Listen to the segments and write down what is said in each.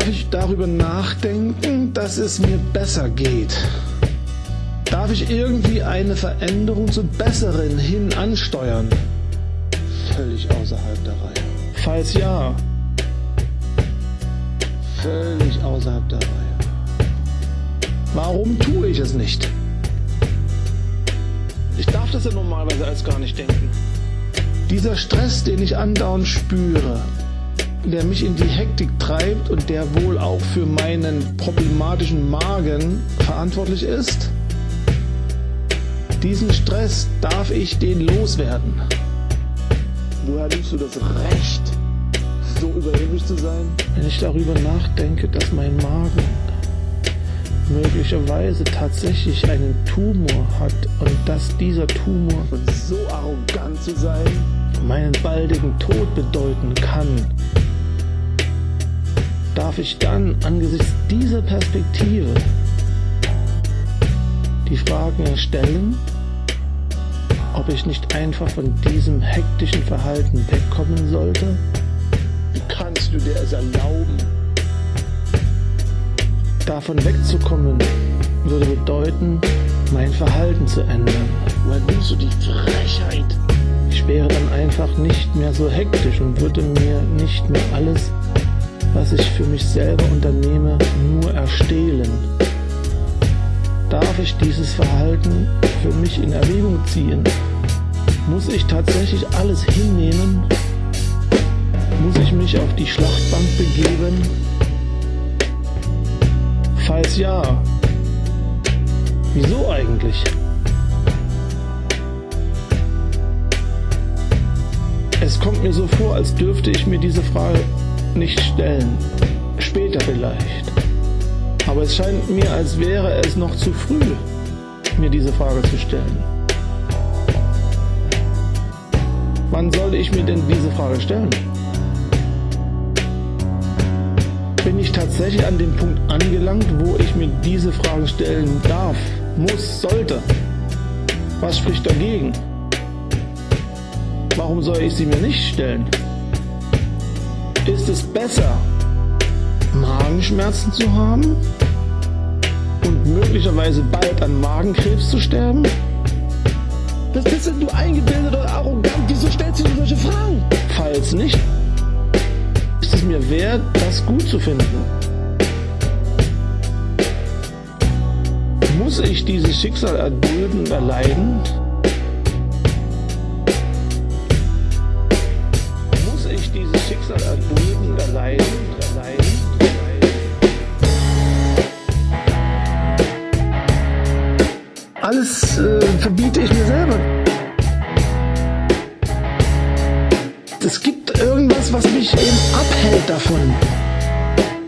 ich darüber nachdenken, dass es mir besser geht? Darf ich irgendwie eine Veränderung zum Besseren hin ansteuern? Völlig außerhalb der Reihe. Falls ja, völlig außerhalb der Reihe. Warum tue ich es nicht? Ich darf das ja normalerweise als gar nicht denken. Dieser Stress, den ich andauernd spüre, der mich in die Hektik treibt und der wohl auch für meinen problematischen Magen verantwortlich ist, diesen Stress darf ich den loswerden. Woher nimmst du das Recht, so überheblich zu sein? Wenn ich darüber nachdenke, dass mein Magen möglicherweise tatsächlich einen Tumor hat und dass dieser Tumor und so arrogant zu sein meinen baldigen Tod bedeuten kann, darf ich dann angesichts dieser Perspektive die Fragen stellen, ob ich nicht einfach von diesem hektischen Verhalten wegkommen sollte? Wie kannst du dir es erlauben? Davon wegzukommen würde bedeuten, mein Verhalten zu ändern. Woher nimmst du die Frechheit? Ich wäre dann einfach nicht mehr so hektisch und würde mir nicht mehr alles, was ich für mich selber unternehme, nur erstehlen. Darf ich dieses Verhalten für mich in Erwägung ziehen? Muss ich tatsächlich alles hinnehmen? Muss ich mich auf die Schlachtbank begeben? Falls ja, wieso eigentlich? Es kommt mir so vor, als dürfte ich mir diese Frage nicht stellen. Später vielleicht. Aber es scheint mir, als wäre es noch zu früh, mir diese Frage zu stellen. Wann sollte ich mir denn diese Frage stellen? Bin ich tatsächlich an dem Punkt angelangt, wo ich mir diese Fragen stellen darf, muss, sollte? Was spricht dagegen? Warum soll ich sie mir nicht stellen? Ist es besser, Magenschmerzen zu haben und möglicherweise bald an Magenkrebs zu sterben? Das bist du eingebildet oder arrogant. Wieso stellst du dir solche Fragen? Falls nicht, ist es mir wert, das gut zu finden. Muss ich dieses Schicksal erdulden und erleiden? Muss ich dieses Schicksal erdulden und erleiden? Alles verbiete ich mir selber. Es gibt irgendwas, was mich eben abhält davon.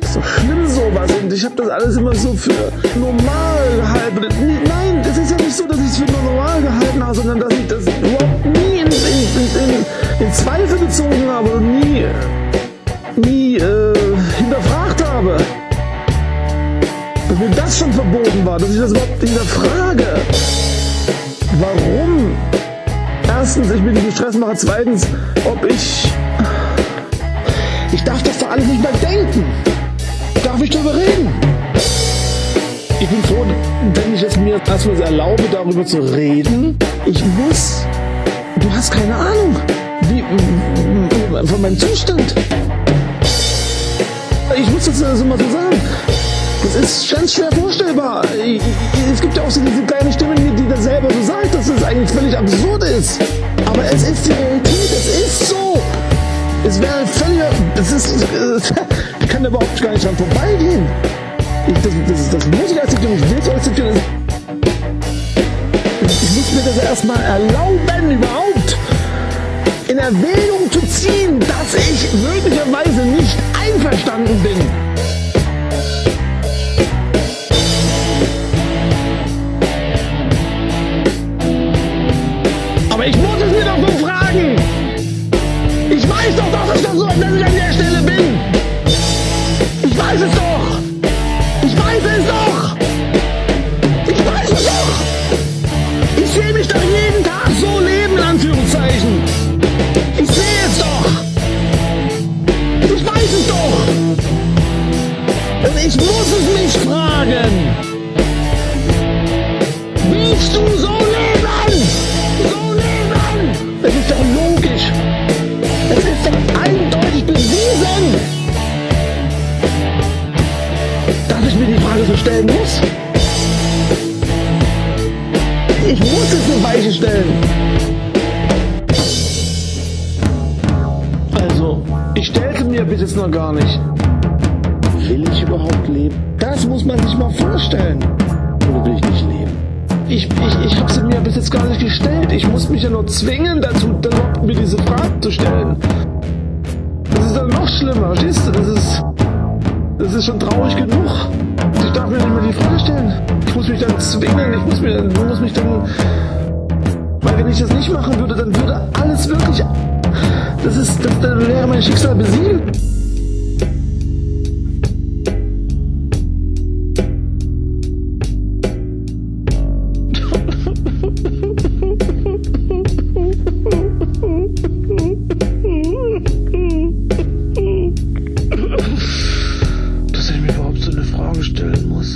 Das ist doch schlimm sowas und ich habe das alles immer so für normal gehalten. Nein, das ist ja nicht so, dass ich es für normal gehalten habe, sondern dass ich das überhaupt nie in Zweifel gezogen habe und nie hinterfragt habe. Dass mir das schon verboten war, dass ich das überhaupt hinterfrage. Warum? Erstens, ich mir diesen Stress mache. Zweitens, ich darf das doch alles nicht mehr denken. Darf ich darüber reden? Ich bin froh, wenn ich es mir erstmal erlaube, darüber zu reden. Du hast keine Ahnung von meinem Zustand. Ich muss das so mal so sagen. Das ist ganz schwer vorstellbar. Es gibt ja auch so diese kleine Stimme, die das selber so sagt, dass es eigentlich völlig absurd ist. Aber es ist die Realität, es ist so. Es wäre völlig, ich kann da überhaupt gar nicht dran vorbeigehen. Das muss ich akzeptieren, ich will es akzeptieren. Ich muss mir das erstmal erlauben, überhaupt in Erwägung zu ziehen, dass ich möglicherweise nicht einverstanden bin. Aber ich muss es mir doch so fragen. Ich weiß doch, dass ich an der Stelle bin. Ich weiß es doch. Ich weiß es doch. Ich weiß es doch. Ich sehe mich doch jeden Tag so leben, in Anführungszeichen. Ich sehe es doch. Ich weiß es doch. Ich stellte mir bis jetzt noch gar nicht. Will ich überhaupt leben? Das muss man sich mal vorstellen. Oder will ich nicht leben? Ich habe sie mir bis jetzt gar nicht gestellt. Ich muss mich ja nur zwingen dazu, dann mir diese Frage zu stellen. Das ist dann noch schlimmer, verstehst du? Das ist schon traurig genug. Ich darf mir nicht mehr die Frage stellen. Ich muss mich dann zwingen. Ich muss mich dann... Weil wenn ich das nicht machen würde, dann würde alles wirklich... Dann wäre mein Schicksal besiegelt. Dass ich mir überhaupt so eine Frage stellen muss.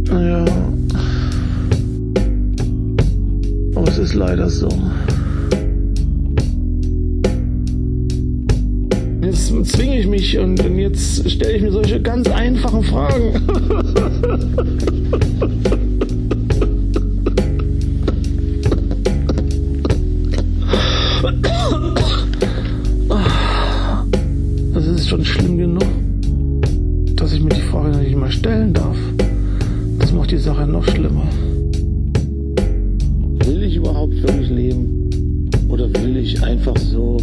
Naja. Aber es ist leider so. Jetzt zwinge ich mich und jetzt stelle ich mir solche ganz einfachen Fragen. Das ist schon schlimm genug, dass ich mir die Frage nicht mal stellen darf. Das macht die Sache noch schlimmer. Will ich überhaupt wirklich leben? Oder will ich einfach so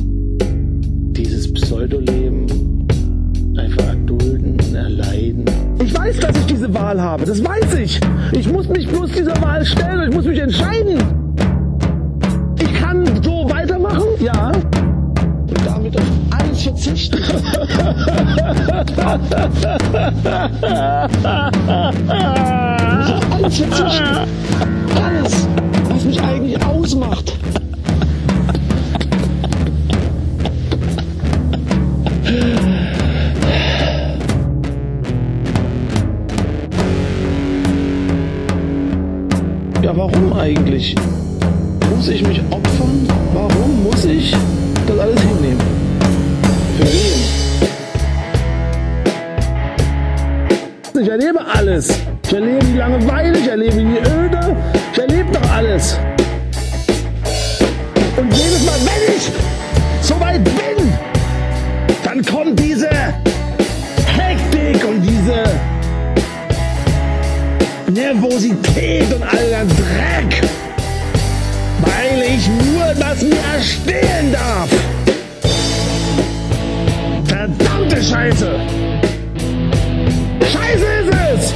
dieses Pseudoleben einfach erdulden und erleiden? Ich weiß, dass ich diese Wahl habe. Das weiß ich. Ich muss mich bloß dieser Wahl stellen und ich muss mich entscheiden. Ich kann so weitermachen, ja. Und damit auf alles verzichten. Ich muss auf alles verzichten. Alles, was mich eigentlich ausmacht. Ja, warum eigentlich? Muss ich mich opfern? Warum muss ich das alles hinnehmen? Für wen? Ich erlebe alles. Ich erlebe die Langeweile, ich erlebe die Öde, ich erlebe doch alles. Und jedes Mal, wenn ich so weit bin, dann kommt diese Hektik und diese Nervosität und all der Dreck, weil ich nur das mir erstehen darf. Verdammte Scheiße! Scheiße ist es!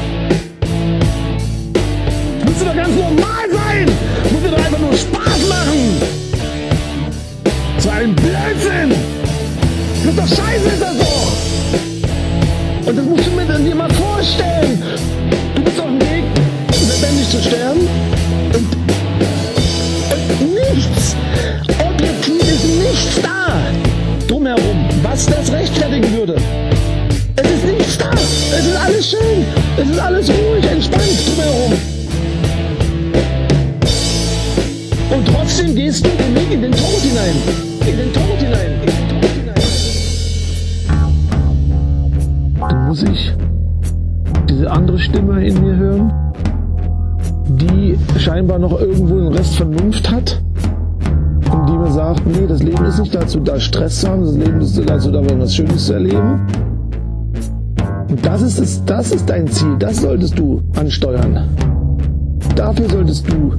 Muss doch ganz normal sein! Muss doch einfach nur Spaß machen! So ein Blödsinn! Das ist doch scheiße, ist das doch! Und das musst du dir mal vorstellen! Du bist auf dem Weg, lebendig zu sterben und nichts, objektiv ist nichts da drumherum, was das rechtfertigen würde. Es ist nichts da, es ist alles schön, es ist alles ruhig, entspannt drumherum. Und trotzdem gehst du den Weg in den Tod hinein, in den Tod hinein, in den Tod hinein. Dann muss ich diese andere Stimme in mir hören, die scheinbar noch irgendwo den Rest Vernunft hat und die mir sagt, nee, das Leben ist nicht dazu da, Stress zu haben, das Leben ist dazu da, was Schönes zu erleben. Und das ist dein Ziel, das solltest du ansteuern. Dafür solltest du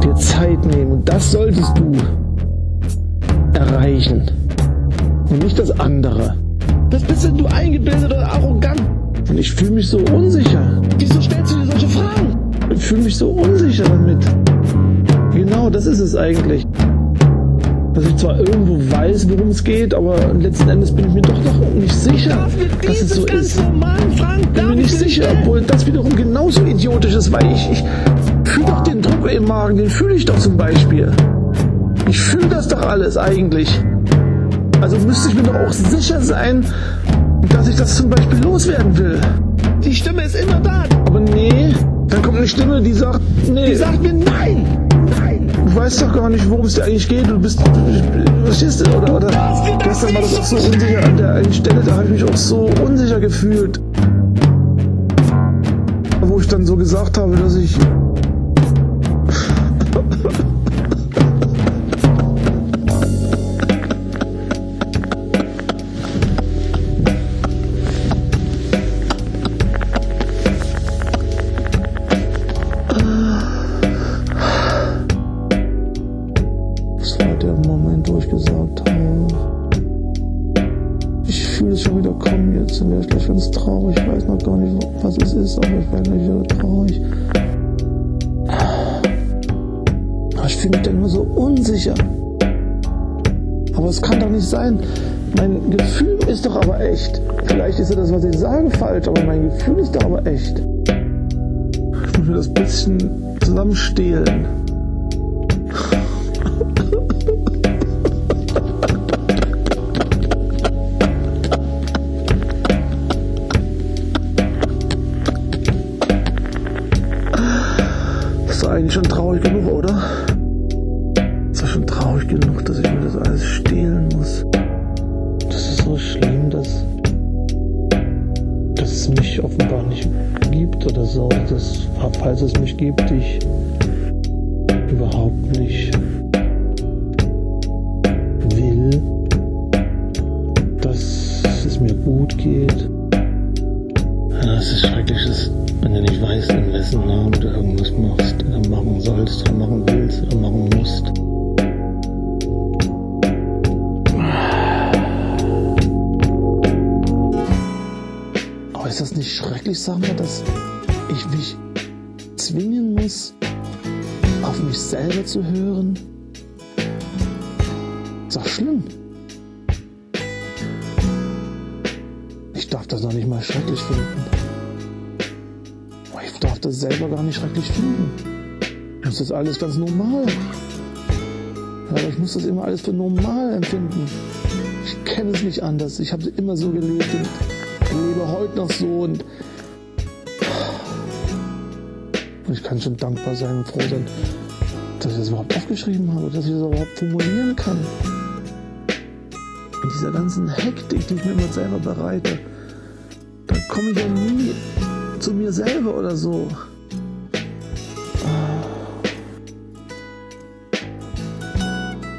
dir Zeit nehmen und das solltest du erreichen. Und nicht das andere. Das bist du eingebildet oder arrogant. Und ich fühle mich so unsicher. Wieso stellst du dir solche Fragen? Ich fühle mich so unsicher damit. Genau, das ist es eigentlich. Dass ich zwar irgendwo weiß, worum es geht, aber letzten Endes bin ich mir doch noch nicht sicher, dass es so ist. Ich bin mir nicht sicher, obwohl das wiederum genauso idiotisch ist, weil ich fühle doch den Druck im Magen, den fühle ich doch zum Beispiel. Ich fühle das doch alles eigentlich. Also müsste ich mir doch auch sicher sein, dass ich das zum Beispiel loswerden will. Die Stimme ist immer da. Aber nee, dann kommt eine Stimme, die sagt, nee. Die sagt mir nein, nein. Du weißt doch gar nicht, worum es dir eigentlich geht. Du bist, verstehst du? Oder gestern war das auch so unsicher an der einen Stelle, da habe ich mich auch so unsicher gefühlt. Wo ich dann so gesagt habe, dass ich Das war der Moment, wo ich gesagt habe, ich fühle es schon wieder kommen jetzt, dann wäre ich gleich ganz traurig. Ich weiß noch gar nicht, was es ist, aber ich werde gleich wieder traurig. Ich fühle mich dann immer so unsicher. Aber es kann doch nicht sein. Mein Gefühl ist doch aber echt. Vielleicht ist ja das, was ich sage, falsch, aber mein Gefühl ist doch aber echt. Ich muss mir das bisschen zusammenstehlen. Das ist eigentlich schon traurig genug, oder? Das ist schon traurig genug, dass ich mir das alles stehlen muss. Das ist so schlimm, dass es mich offenbar nicht gibt oder so. Dass, falls es mich gibt, ich überhaupt nicht will, dass es mir gut geht. Ja, es ist schrecklich, wenn du nicht weißt, in wessen Namen du irgendwas machst oder machen sollst oder machen willst oder machen musst. Aber ist das nicht schrecklich, sag mal, dass ich mich zwingen muss, auf mich selber zu hören? Ist doch schlimm. Ich darf das noch nicht mal schrecklich finden. Ich darf das selber gar nicht schrecklich finden. Ich muss das alles ganz normal. Aber ich muss das immer alles für normal empfinden. Ich kenne es nicht anders. Ich habe immer so gelebt und lebe heute noch so. Und ich kann schon dankbar sein und froh sein, dass ich das überhaupt aufgeschrieben habe, dass ich das überhaupt formulieren kann. In dieser ganzen Hektik, die ich mir immer selber bereite, da komme ich ja nie zu mir selber oder so.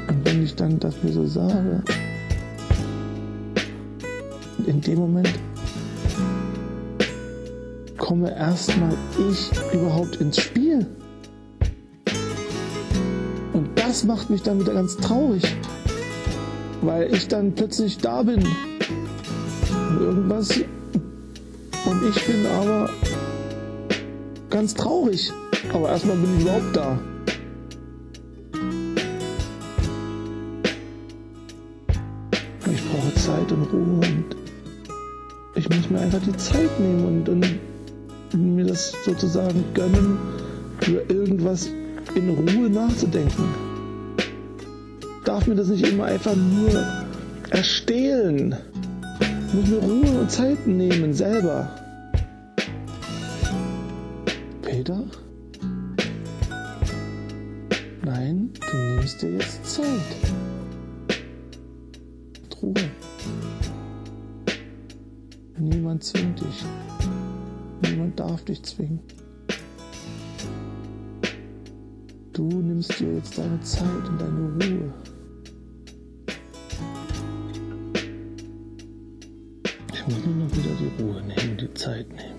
Und wenn ich dann das mir so sage, in dem Moment komme erstmal ich überhaupt ins Spiel. Und das macht mich dann wieder ganz traurig, weil ich dann plötzlich da bin und irgendwas und ich bin aber ganz traurig. Aber erstmal bin ich überhaupt da. Ich brauche Zeit und Ruhe und ich muss mir einfach die Zeit nehmen und mir das sozusagen gönnen, über irgendwas in Ruhe nachzudenken. Ich darf mir das nicht immer einfach nur erstehlen. Ich muss mir Ruhe und Zeit nehmen, selber. Peter? Nein, du nimmst dir jetzt Zeit. Und Ruhe. Niemand zwingt dich. Niemand darf dich zwingen. Du nimmst dir jetzt deine Zeit und deine Ruhe. Ich muss nur noch wieder die Ruhe nehmen, die Zeit nehmen.